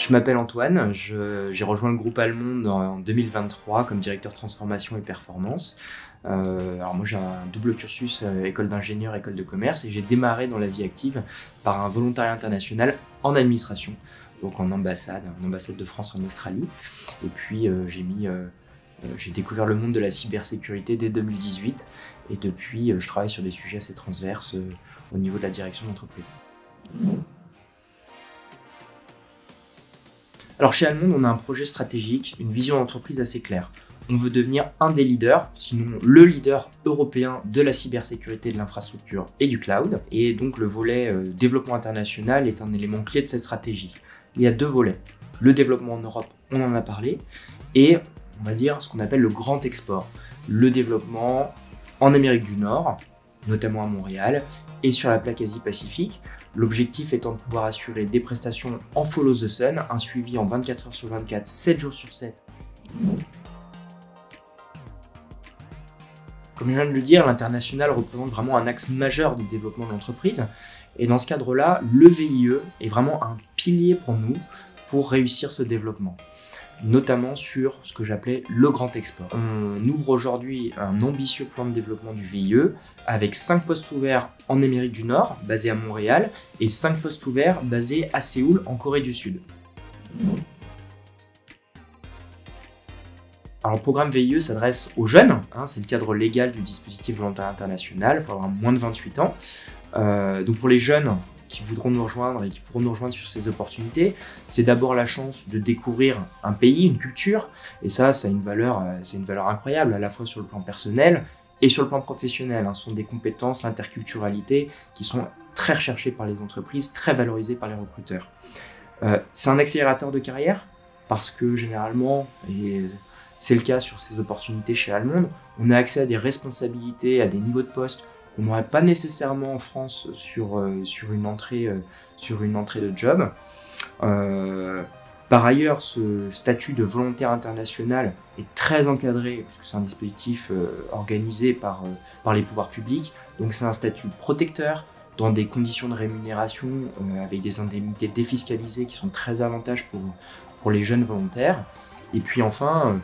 Je m'appelle Antoine, j'ai rejoint le groupe Allemande en 2023 comme directeur transformation et performance. Alors moi j'ai un double cursus école d'ingénieur, école de commerce, et j'ai démarré dans la vie active par un volontariat international en administration, donc en ambassade de France en Australie. Et puis j'ai découvert le monde de la cybersécurité dès 2018, et depuis je travaille sur des sujets assez transverses au niveau de la direction d'entreprise. Alors chez Allemande, on a un projet stratégique, une vision d'entreprise assez claire. On veut devenir un des leaders, sinon le leader européen de la cybersécurité, de l'infrastructure et du cloud. Et donc le volet développement international est un élément clé de cette stratégie. Il y a deux volets. Le développement en Europe, on en a parlé, et on va dire ce qu'on appelle le grand export. Le développement en Amérique du Nord, notamment à Montréal, et sur la plaque Asie-Pacifique. L'objectif étant de pouvoir assurer des prestations en follow the sun, un suivi en 24 heures sur 24, 7 jours sur 7. Comme je viens de le dire, l'international représente vraiment un axe majeur de développement de l'entreprise. Et dans ce cadre-là, le VIE est vraiment un pilier pour nous pour réussir ce développement, notamment sur ce que j'appelais le grand export. On ouvre aujourd'hui un ambitieux plan de développement du VIE avec 5 postes ouverts en Amérique du Nord, basés à Montréal, et 5 postes ouverts basés à Séoul, en Corée du Sud. Alors, le programme VIE s'adresse aux jeunes, c'est le cadre légal du dispositif volontaire international, il faut avoir moins de 28 ans. Donc pour les jeunes qui voudront nous rejoindre et qui pourront nous rejoindre sur ces opportunités, c'est d'abord la chance de découvrir un pays, une culture, et ça a une valeur incroyable, à la fois sur le plan personnel et sur le plan professionnel. Ce sont des compétences, l'interculturalité, qui sont très recherchées par les entreprises, très valorisées par les recruteurs. C'est un accélérateur de carrière, parce que généralement, et c'est le cas sur ces opportunités chez Allemande, on a accès à des responsabilités, à des niveaux de poste qu'on n'aurait pas nécessairement en France sur une entrée de job. Par ailleurs, ce statut de volontaire international est très encadré, puisque c'est un dispositif organisé par les pouvoirs publics. Donc c'est un statut protecteur, dans des conditions de rémunération avec des indemnités défiscalisées qui sont très avantageuses pour les jeunes volontaires. Et puis enfin,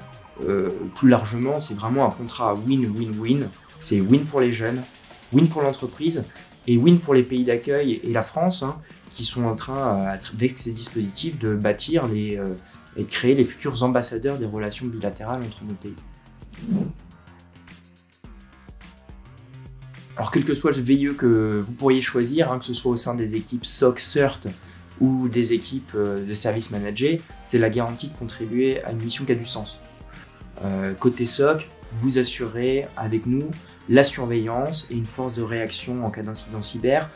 plus largement, c'est vraiment un contrat win-win-win. C'est win pour les jeunes, win pour l'entreprise et win pour les pays d'accueil et la France, qui sont en train, avec ces dispositifs, de bâtir et de créer les futurs ambassadeurs des relations bilatérales entre nos pays. Alors quel que soit le VIE que vous pourriez choisir, que ce soit au sein des équipes SOC, CERT ou des équipes de service managés, c'est la garantie de contribuer à une mission qui a du sens. Côté SOC, vous assurez avec nous la surveillance et une force de réaction en cas d'incident cyber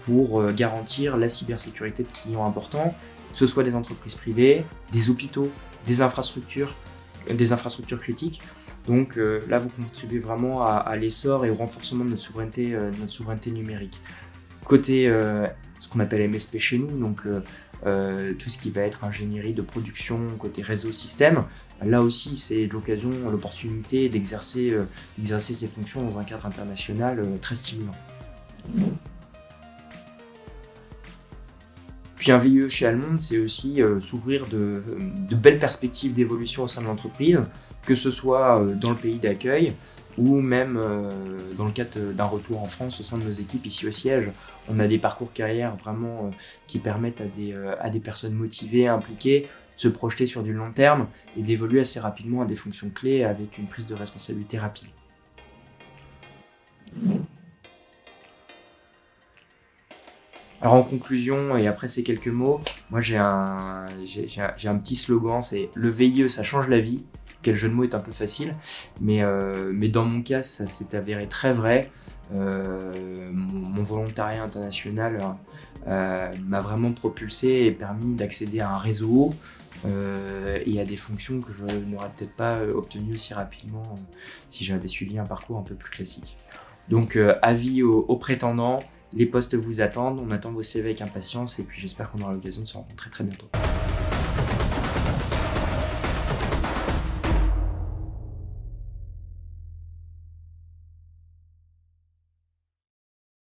pour garantir la cybersécurité de clients importants, que ce soit des entreprises privées, des hôpitaux, des infrastructures critiques. Donc là, vous contribuez vraiment à l'essor et au renforcement de notre souveraineté numérique. Côté ce qu'on appelle MSP chez nous, donc tout ce qui va être ingénierie de production, côté réseau système, là aussi c'est l'opportunité d'exercer ces fonctions dans un cadre international très stimulant. Puis un VIE chez Allemande, c'est aussi s'ouvrir de belles perspectives d'évolution au sein de l'entreprise, que ce soit dans le pays d'accueil ou même dans le cadre d'un retour en France au sein de nos équipes ici au siège. On a des parcours carrière vraiment qui permettent à des personnes motivées, impliquées, de se projeter sur du long terme et d'évoluer assez rapidement à des fonctions clés avec une prise de responsabilité rapide. Alors en conclusion, et après ces quelques mots, moi j'ai un petit slogan, c'est « Le VIE, ça change la vie ». Quel jeu de mots est un peu facile, mais dans mon cas, ça s'est avéré très vrai. Mon volontariat international m'a vraiment propulsé et permis d'accéder à un réseau et à des fonctions que je n'aurais peut-être pas obtenues aussi rapidement si j'avais suivi un parcours un peu plus classique. Donc avis aux prétendants, les postes vous attendent, on attend vos CV avec impatience et puis j'espère qu'on aura l'occasion de se rencontrer très bientôt.